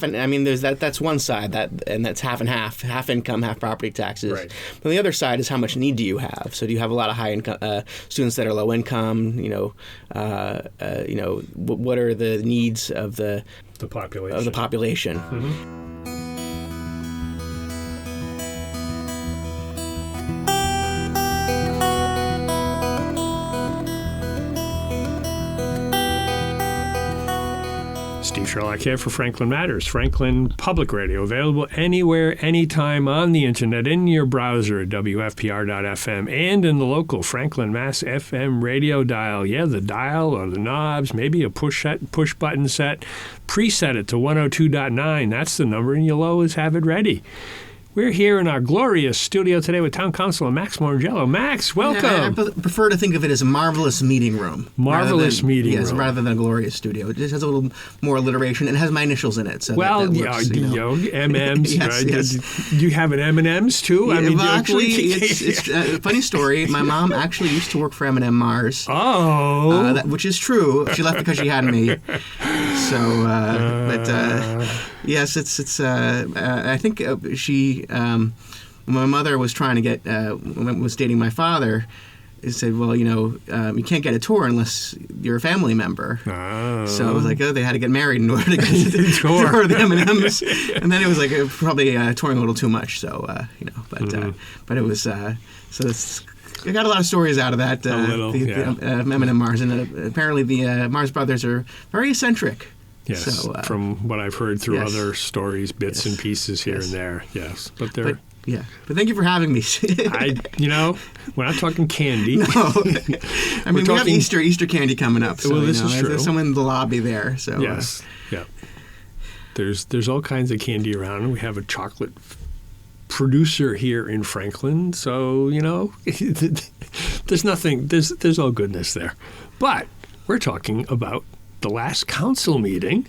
And I mean, there's that's one side, and that's half and half income, half property taxes. Right. But the other side is how much need do you have? So do you have a lot of high income students that are low income? What are the needs of the population? Mm-hmm. Steve Sherlock here for Franklin Matters, Franklin Public Radio, available anywhere, anytime on the internet, in your browser at WFPR.FM, and in the local Franklin, Mass. FM radio dial. Yeah, the dial or the knobs, maybe a push button set. Preset it to 102.9. That's the number, and you'll always have it ready. We're here in our glorious studio today with Town Councilor Max Morrongiello. Max, welcome. Yeah, I prefer to think of it as a marvelous meeting room. Meeting room. Yes, rather than a glorious studio. It just has a little more alliteration and has my initials in it. So M&Ms, yes, right? Yes. You have an M&Ms too? Yeah, it's a funny story. My mom actually used to work for M&M Mars. Oh. Which is true. She left because she had me. So, yes, it's. I think she. When my mother was trying to get, was dating my father, it said, well, you can't get a tour unless you're a family member. Oh. So I was like, they had to get married in order to get the tour of the M&Ms. And then it was like probably touring a little too much. So, but it was, so it's, I got a lot of stories out of that. M&M Mars. And apparently the Mars brothers are very eccentric. Yes, so, from what I've heard through other stories, bits and pieces here and there. Yes, but they're... But thank you for having me. We're not talking candy. No. I mean, we have Easter candy coming up. So, this is true. There's someone in the lobby there. So yes, There's all kinds of candy around. We have a chocolate producer here in Franklin, so there's nothing. There's all goodness there. But we're talking about the last council meeting,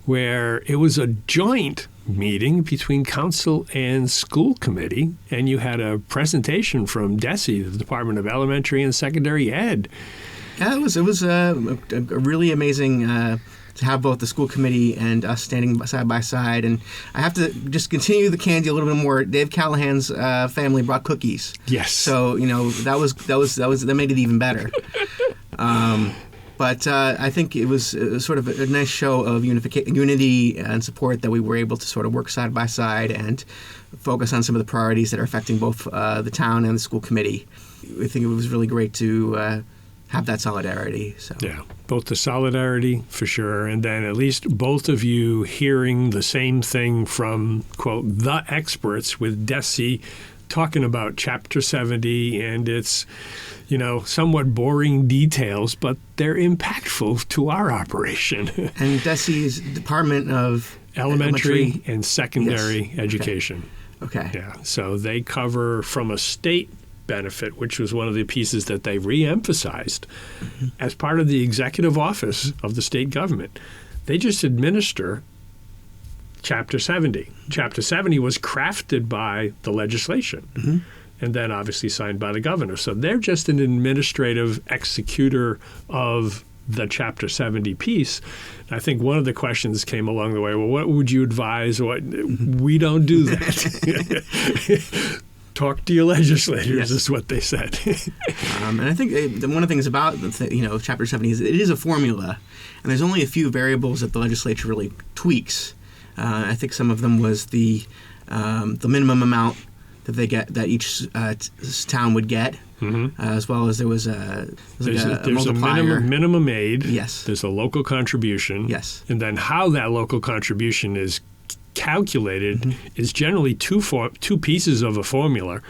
where it was a joint meeting between council and school committee, and you had a presentation from DESE, the Department of Elementary and Secondary Ed. Yeah, it was a really amazing to have both the school committee and us standing side by side. And I have to just continue the candy a little bit more. Dave Callahan's family brought cookies. Yes. So that made it even better. But I think it was sort of a nice show of unity and support that we were able to sort of work side by side and focus on some of the priorities that are affecting both the town and the school committee. I think it was really great to have that solidarity. So. Yeah, both the solidarity for sure, and then at least both of you hearing the same thing from, quote, the experts with DESE talking about Chapter 70 and its somewhat boring details, but they're impactful to our operation. And DESE's Department of Elementary and Secondary Education. Okay. Yeah. So they cover from a state benefit, which was one of the pieces that they re-emphasized as part of the executive office of the state government. They just administer Chapter 70. Chapter 70 was crafted by the legislation. And then obviously signed by the governor. So they're just an administrative executor of the Chapter 70 piece. And I think one of the questions came along the way, well, what would you advise? We don't do that. Talk to your legislators is what they said. And I think one of the things about Chapter 70 is it is a formula, and there's only a few variables that the legislature really tweaks. I think some of them was the minimum amount that each town would get, as well as there's a multiplier. A minimum aid. Yes. There's a local contribution. Yes. And then how that local contribution is calculated is generally two pieces of a formula,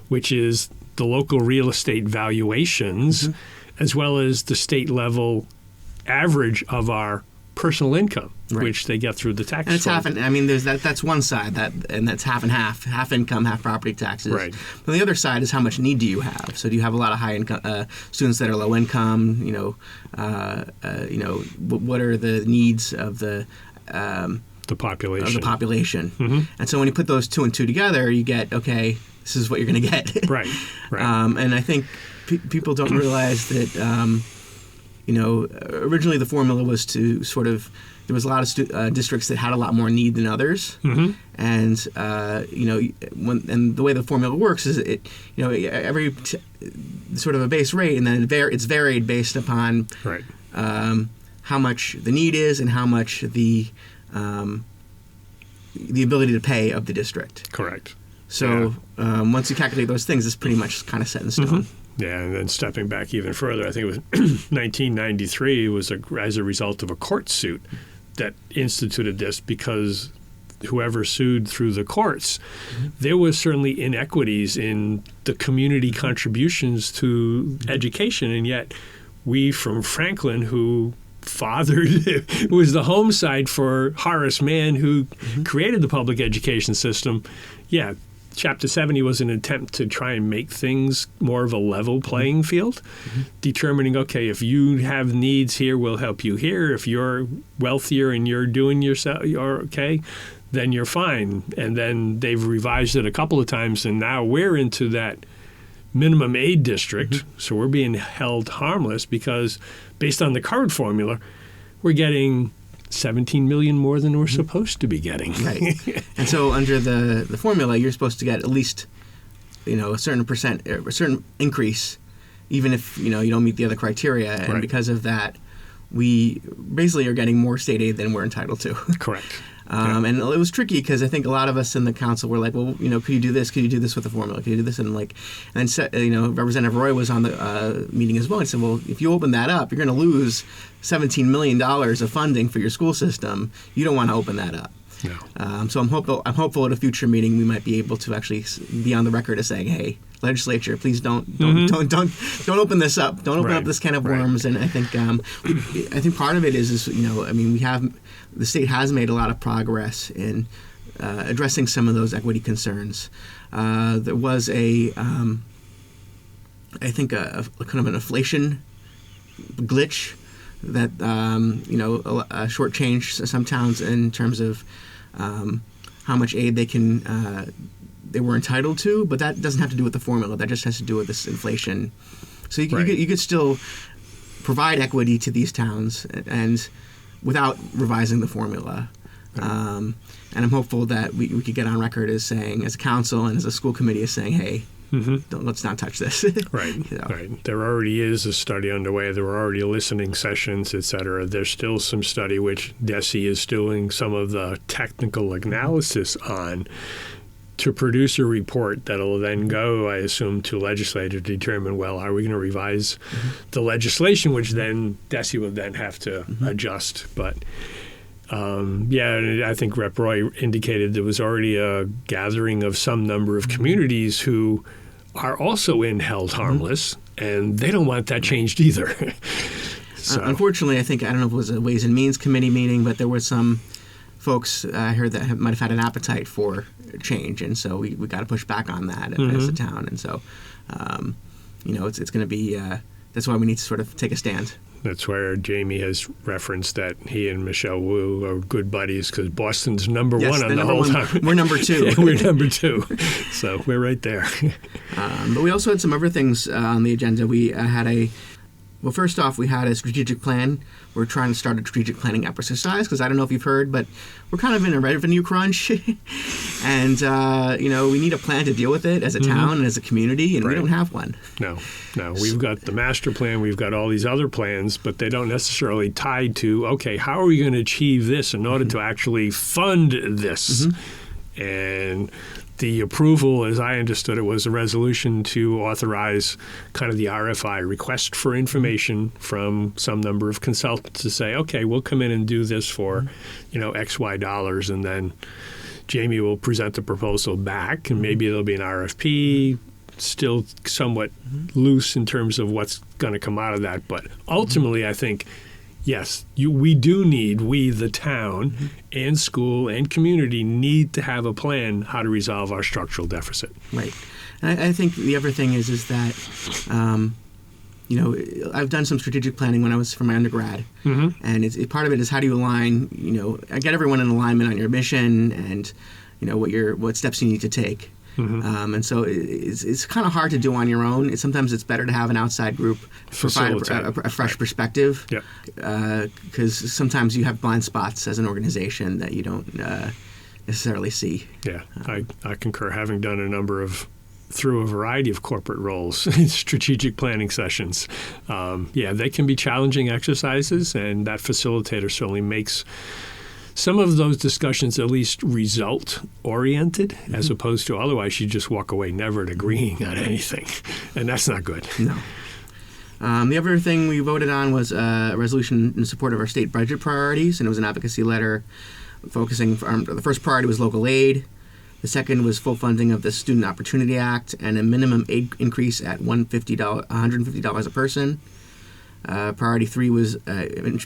which is the local real estate valuations, as well as the state level average of our personal income, which they get through the tax. And it's half. I mean, there's that's one side and that's half and half income, half property taxes. Right. But the other side is how much need do you have? So do you have a lot of high income students that are low income? What are the needs of the population? And so when you put those two and two together, you get this is what you're going to get. Right. And I think people don't realize that. Originally the formula was to sort of there was a lot of districts that had a lot more need than others. Mm-hmm. And and the way the formula works is every sort of a base rate, and then it's varied based upon Right. How much the need is and how much the ability to pay of the district. Correct. So once you calculate those things, it's pretty much kind of set in stone. Mm-hmm. Yeah, and then stepping back even further, I think it was 1993 was as a result of a court suit that instituted this, because whoever sued through the courts, there was certainly inequities in the community contributions to education, and yet we from Franklin, who was the home site for Horace Mann, who created the public education system, Chapter 70 was an attempt to try and make things more of a level playing field, determining, okay, if you have needs here, we'll help you here. If you're wealthier and you're doing yourself, you're okay, then you're fine. And then they've revised it a couple of times, and now we're into that minimum aid district. So we're being held harmless because based on the current formula, we're getting 17 million more than we're supposed to be getting. Right. And so under the formula, you're supposed to get at least, a certain percent, a certain increase, even if, you don't meet the other criteria. And Right. because of that, we basically are getting more state aid than we're entitled to. Correct. And it was tricky because I think a lot of us in the council were like, well, could you do this? Could you do this with the formula? Could you do this? And Representative Roy was on the meeting as well. He said, well, if you open that up, you're going to lose $17 million of funding for your school system. You don't want to open that up. No. So I'm hopeful at a future meeting we might be able to actually be on the record as saying, hey, legislature, please don't open this up. Don't open up this can of worms. And I think part of it is the state has made a lot of progress in addressing some of those equity concerns. There was I think a kind of an inflation glitch that shortchanged some towns in terms of how much aid they were entitled to, but that doesn't have to do with the formula. That just has to do with this inflation. So you could still provide equity to these towns and without revising the formula. And I'm hopeful that we could get on record as saying, as a council and as a school committee, as saying, hey, let's not touch this. Right. Right. There already is a study underway. There are already listening sessions, et cetera. There's still some study which DESE is doing some of the technical analysis on to produce a report that'll then go, I assume, to legislature to determine, well, are we going to revise the legislation, which then DESE will then have to adjust. But I think Rep. Roy indicated there was already a gathering of some number of communities who are also held harmless, and they don't want that changed either. So. Unfortunately, I don't know if it was a Ways and Means Committee meeting, but there were some folks I heard that might have had an appetite for change, and so we got to push back on that as a town. And so, it's going to be that's why we need to sort of take a stand. That's where Jamie has referenced that he and Michelle Wu are good buddies because Boston's number one on the whole time. We're number two. Yeah, we're number two. So we're right there. But we also had some other things on the agenda. We had first off, we had a strategic plan. We're trying to start a strategic planning exercise because I don't know if you've heard, but we're kind of in a revenue crunch. And, we need a plan to deal with it as a town and as a community, and we don't have one. No. We've got the master plan. We've got all these other plans, but they don't necessarily tie to, okay, how are we going to achieve this in order to actually fund this? And the approval, as I understood it, was a resolution to authorize kind of the RFI, request for information from some number of consultants to say, okay, we'll come in and do this for, X, Y dollars, and then Jamie will present the proposal back, and maybe there'll be an RFP, still somewhat loose in terms of what's going to come out of that. But ultimately, I think, yes, we the town and school and community need to have a plan how to resolve our structural deficit. Right. And I think the other thing is that, I've done some strategic planning when I was for my undergrad. And part of it is how do you align, get everyone in alignment on your mission and, what steps you need to take. And so it's kind of hard to do on your own. Sometimes it's better to have an outside group provide a fresh perspective. Because sometimes you have blind spots as an organization that you don't necessarily see. Yeah, I concur. Having done through a variety of corporate roles, strategic planning sessions. They can be challenging exercises, and that facilitator certainly makes some of those discussions at least result-oriented, as opposed to otherwise you just walk away never agreeing on anything, and that's not good. No. The other thing we voted on was a resolution in support of our state budget priorities, and it was an advocacy letter focusing the first priority was local aid. The second was full funding of the Student Opportunity Act and a minimum aid increase at $150 a person. Priority 3 was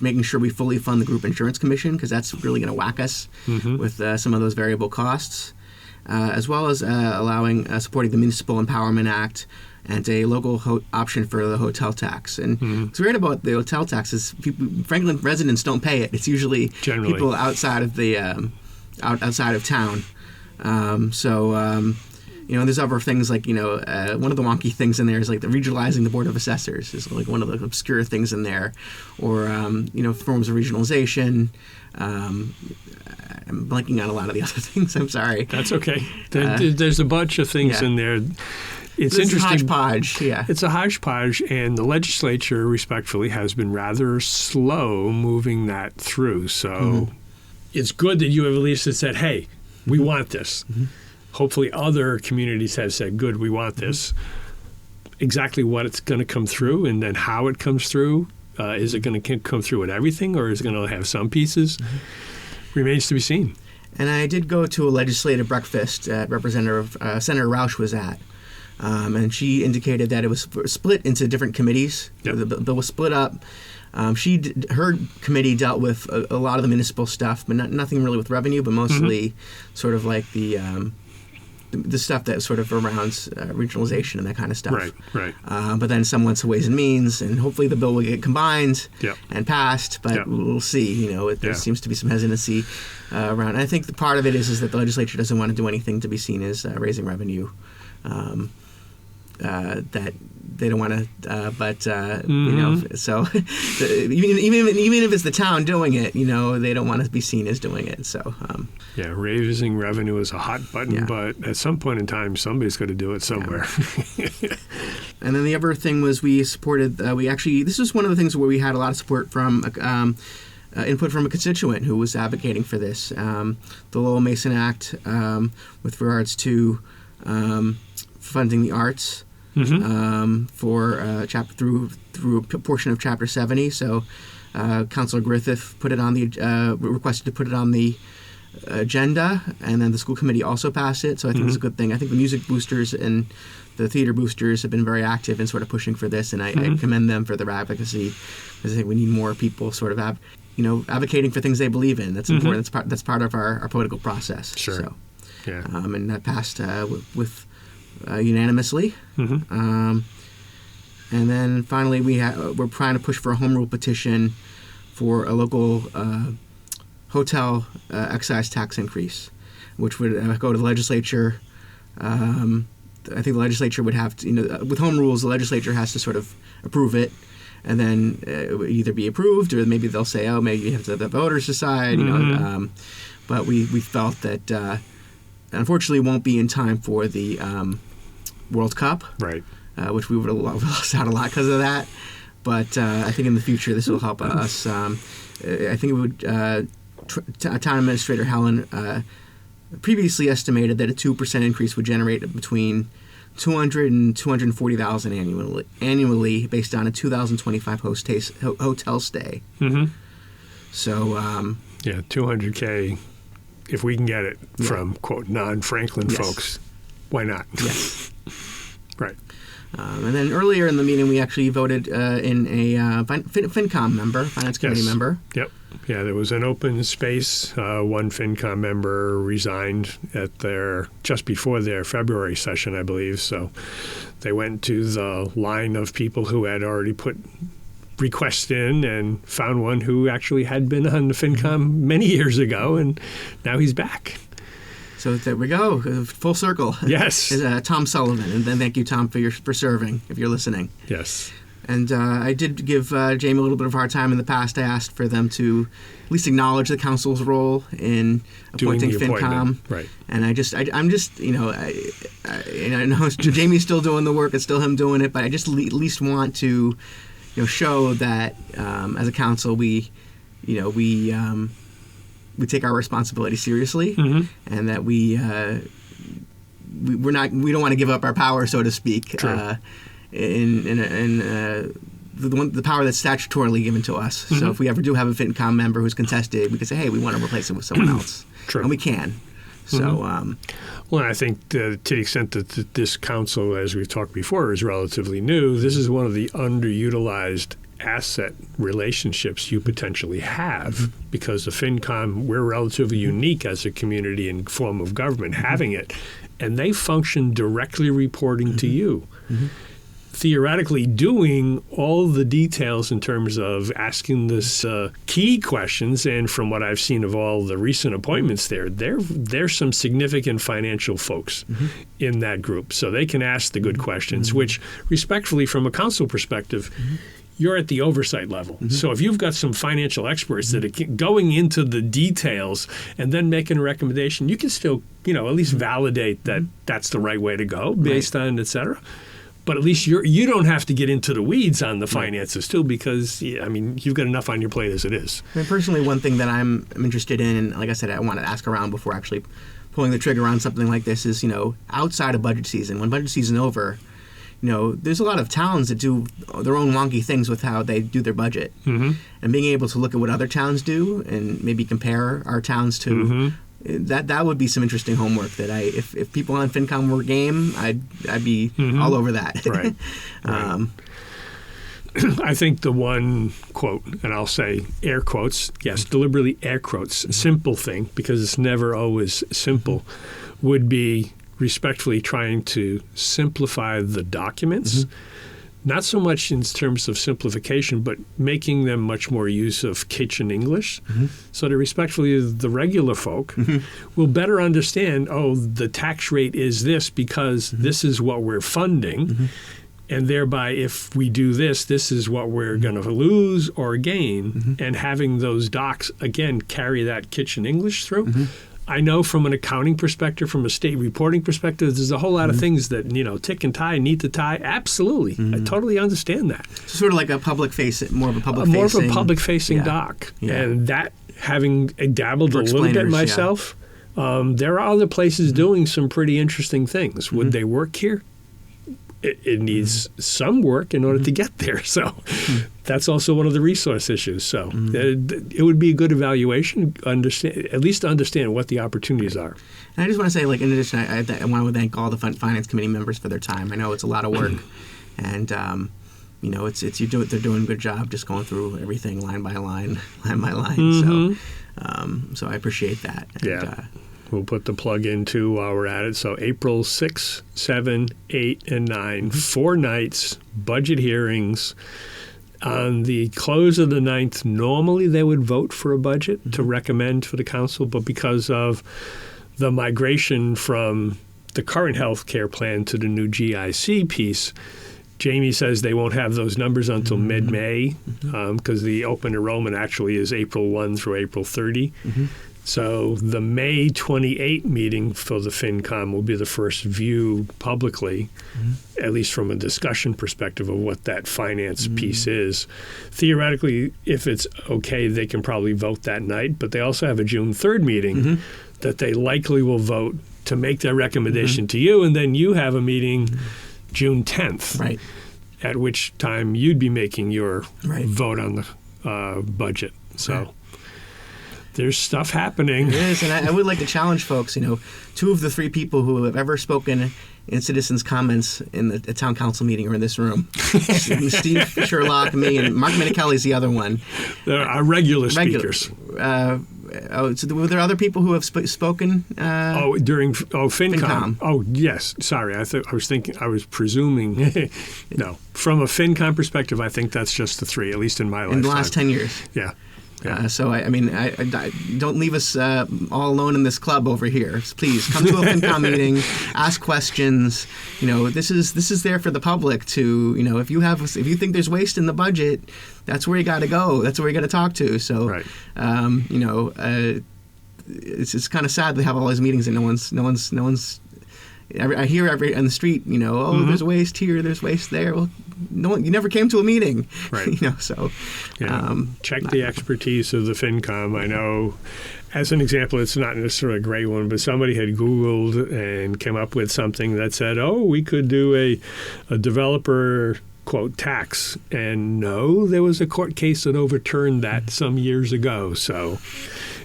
making sure we fully fund the group insurance commission, because that's really going to whack us with some of those variable costs, as well as supporting the Municipal Empowerment Act and a local option for the hotel tax. And what's great about the hotel tax is Franklin residents don't pay it. It's usually generally people outside of the outside of town. There's other things like, one of the wonky things in there is like the regionalizing the Board of Assessors is like one of the obscure things in there, or, forms of regionalization. I'm blanking on a lot of the other things. I'm sorry. That's okay. There's a bunch of things in there. It's interesting. It's a hodgepodge, yeah. It's a hodgepodge, and the legislature, respectfully, has been rather slow moving that through. So it's good that you have at least said, hey, we want this. Hopefully other communities have said, good, we want this. Exactly what it's going to come through and then how it comes through. Is it going to come through with everything, or is it going to have some pieces? Remains to be seen. And I did go to a legislative breakfast that Senator Roush was at. And she indicated that it was split into different committees. Yep. The bill was split up. Her committee dealt with a lot of the municipal stuff, but nothing really with revenue, but mostly sort of like the stuff that sort of surrounds regionalization and that kind of stuff. Right. But then some went to Ways and Means, and hopefully the bill will get combined and passed, but we'll see. There seems to be some hesitancy around. And I think the part of it is that the legislature doesn't want to do anything to be seen as raising revenue. That they don't want to, so even if it's the town doing it, they don't want to be seen as doing it. So raising revenue is a hot button, but at some point in time, somebody's got to do it somewhere. And then the other thing was we supported. This was one of the things where we had a lot of support from input from a constituent who was advocating for this. The Lowell Mason Act, with regards to funding the arts. For through a portion of Chapter 70. So Councilor Griffith requested to put it on the agenda, and then the school committee also passed it. So I think it's a good thing. I think the music boosters and the theater boosters have been very active in sort of pushing for this, and I commend them for their advocacy, because I think we need more people sort of advocating for things they believe in. That's important. That's part of our political process. Sure. So, yeah. And that passed with unanimously. And then finally we're trying to push for a home rule petition for a local hotel excise tax increase, which would go to the legislature. I think the legislature would have to, with home rules, the legislature has to sort of approve it, and then it would either be approved, or maybe they'll say, maybe you have to the voters decide, but we felt that unfortunately won't be in time for the World Cup, right? Which we would have lost out a lot because of that. But I think in the future this will help us. I think it would. Town Administrator Helen previously estimated that a 2% increase would generate between $200,000 and $240,000 annually, based on a 2025 hotel stay. So $200K. If we can get it from, quote, non-Franklin folks, why not? Yes. Right. And then earlier in the meeting, we actually voted in a FinCom member, Finance Committee member. Yep. Yeah, there was an open space. One FinCom member resigned just before their February session, I believe. So they went to the line of people who had already put request in and found one who actually had been on the FinCom many years ago, and now he's back. So there we go, full circle. Yes. Tom Sullivan, and then thank you, Tom, for serving, if you're listening. Yes. And I did give Jamie a little bit of a hard time in the past. I asked for them to at least acknowledge the council's role in appointing FinCom. Right. And I'm just, I know Jamie's still doing the work. It's still him doing it, but I just at least want to, show that as a council we take our responsibility seriously, and that we don't want to give up our power, so to speak. True. The power that's statutorily given to us. So if we ever do have a FinCom member who's contested, we can say, hey, we want to replace it with someone else. True. And we can. So, well, I think to the extent that this council, as we've talked before, is relatively new, this is one of the underutilized asset relationships you potentially have, because the FinCom, we're relatively unique as a community and form of government having it, and they function directly reporting to you. Theoretically doing all the details in terms of asking this key questions, and from what I've seen of all the recent appointments there's some significant financial folks in that group. So they can ask the good questions, which respectfully from a council perspective, you're at the oversight level. So if you've got some financial experts that are going into the details and then making a recommendation, you can still, at least validate that that's the right way to go based on et cetera. But at least you don't have to get into the weeds on the finances too, because you've got enough on your plate as it is. Personally, one thing that I'm interested in, and like I said, I want to ask around before actually pulling the trigger on something like this, is outside of budget season, when budget season over, there's a lot of towns that do their own wonky things with how they do their budget, and being able to look at what other towns do and maybe compare our towns to. That would be some interesting homework that if people on FinCom were game, I'd be all over that. Right. I think the one quote, and I'll say air quotes, yes, deliberately air quotes, simple thing, because it's never always simple, would be respectfully trying to simplify the documents. Not so much in terms of simplification, but making them much more use of kitchen English, so that respectfully the regular folk will better understand, the tax rate is this because this is what we're funding, and thereby if we do this, this is what we're going to lose or gain, and having those docs, again, carry that kitchen English through. I know from an accounting perspective, from a state reporting perspective, there's a whole lot of things that, tick and tie, need to tie. Absolutely. I totally understand that. So sort of like more of a public-facing doc. Yeah. And that, having dabbled a little bit myself, there are other places doing some pretty interesting things. Would they work here? It needs some work in order to get there. So that's also one of the resource issues. So it would be a good evaluation, at least to understand what the opportunities are. And I just want to say, in addition, I want to thank all the Finance Committee members for their time. I know it's a lot of work. And, they're doing a good job just going through everything line by line. So I appreciate that. And, we'll put the plug into while we're at it. So April 6, 7, 8, and 9, 4 nights, budget hearings. On the close of the 9th, normally they would vote for a budget to recommend for the council, but because of the migration from the current health care plan to the new GIC piece, Jamie says they won't have those numbers until mid-May, because the open enrollment actually is April 1 through April 30. So the May 28 meeting for the FinCom will be the first view publicly, at least from a discussion perspective of what that finance piece is. Theoretically, if it's okay, they can probably vote that night, but they also have a June 3rd meeting that they likely will vote to make their recommendation to you, and then you have a meeting June 10th, at which time you'd be making your vote on the budget. So there's stuff happening. It is, and I would like to challenge folks. 2 of the 3 people who have ever spoken in citizens' comments in the Town Council meeting are in this room. Steve Sherlock, me, and Mark Minichelli's the other one. There are regular speakers. So were there other people who have spoken? During FinCom. Oh, yes. Sorry, I was presuming. No, from a FinCom perspective, I think that's just the 3, at least in my lifetime. In the last 10 years. Yeah. Yeah. So I don't leave us all alone in this club over here. Please come to a FinCom meeting, ask questions. This is there for the public to. If you think there's waste in the budget, that's where you got to go. That's where you got to talk to. So, right. It's kind of sad they have all these meetings and no one's. I hear on the street, there's waste here, there's waste there. Well, you never came to a meeting, right? So check the expertise of the FinCom. I know, as an example, it's not necessarily a great one, but somebody had Googled and came up with something that said, we could do a developer quote tax, and no, there was a court case that overturned that some years ago. So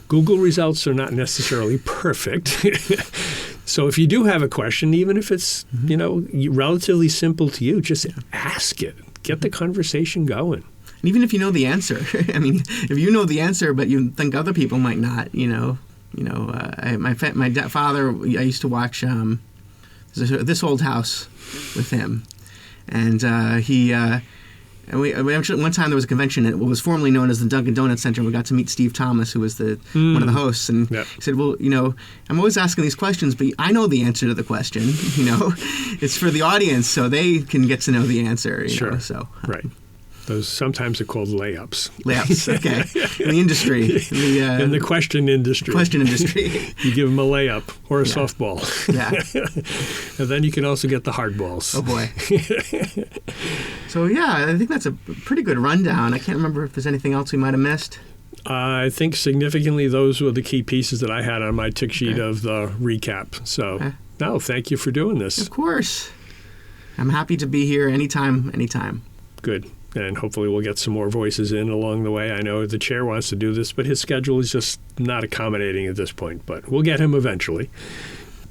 Google results are not necessarily perfect. So if you do have a question, even if it's relatively simple to you, just ask it. Get the conversation going. And even if you know the answer, if you know the answer, but you think other people might not, my father, I used to watch This Old House with him, and he. And we actually, one time there was a convention at what was formerly known as the Dunkin' Donuts Center, and we got to meet Steve Thomas, who was one of the hosts. And he said, well, I'm always asking these questions, but I know the answer to the question. It's for the audience so they can get to know the answer. Sure. So, right. Those sometimes are called layups. Layups, okay. In the industry. In the question industry. You give them a layup or a softball. Yeah. And then you can also get the hard balls. Oh, boy. So, I think that's a pretty good rundown. I can't remember if there's anything else we might have missed. I think significantly those were the key pieces that I had on my tick sheet of the recap. So, no, thank you for doing this. Of course. I'm happy to be here anytime. Good. And hopefully we'll get some more voices in along the way. I know the chair wants to do this, but his schedule is just not accommodating at this point. But we'll get him eventually.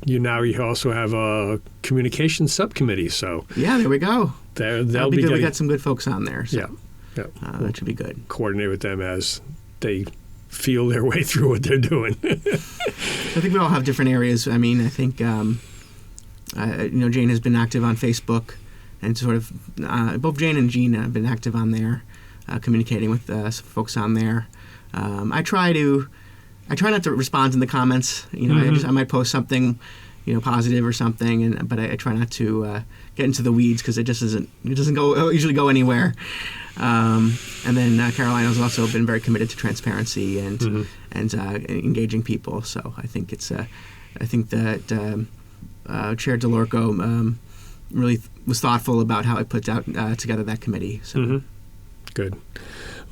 You also have a communications subcommittee. So there we go. They'll be good. We got some good folks on there. So, that should be good. Coordinate with them as they feel their way through what they're doing. I think we all have different areas. I think Jane has been active on Facebook. And sort of both Jane and Gina have been active on there, communicating with some folks on there. I try not to respond in the comments. I might post something, positive or something, but I try not to get into the weeds because it doesn't usually go anywhere. And then Caroline has also been very committed to transparency and engaging people. So I think that Chair DeLorco really was thoughtful about how I put together that committee. So. Good.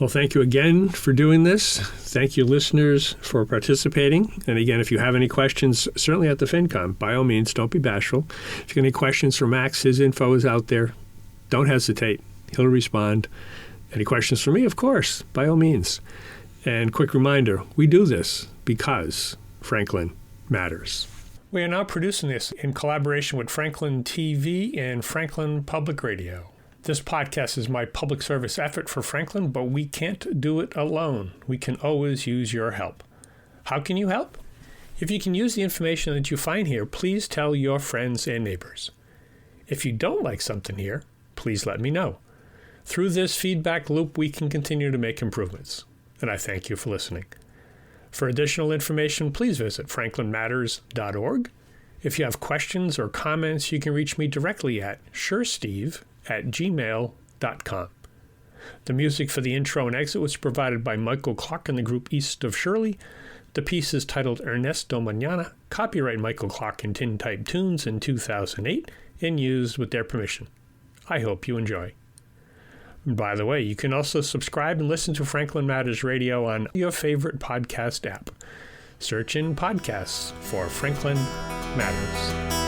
Well, thank you again for doing this. Thank you, listeners, for participating. And again, if you have any questions, certainly at the FinCom, by all means, don't be bashful. If you have any questions for Max, his info is out there. Don't hesitate. He'll respond. Any questions for me? Of course, by all means. And quick reminder, we do this because Franklin matters. We are now producing this in collaboration with Franklin TV and Franklin Public Radio. This podcast is my public service effort for Franklin, but we can't do it alone. We can always use your help. How can you help? If you can use the information that you find here, please tell your friends and neighbors. If you don't like something here, please let me know. Through this feedback loop, we can continue to make improvements. And I thank you for listening. For additional information, please visit franklinmatters.org. If you have questions or comments, you can reach me directly at suresteve@gmail.com. The music for the intro and exit was provided by Michael Clark and the group East of Shirley. The piece is titled Ernesto Mañana, copyright Michael Clark and Tintype Tunes in 2008, and used with their permission. I hope you enjoy. By the way, you can also subscribe and listen to Franklin Matters Radio on your favorite podcast app. Search in podcasts for Franklin Matters.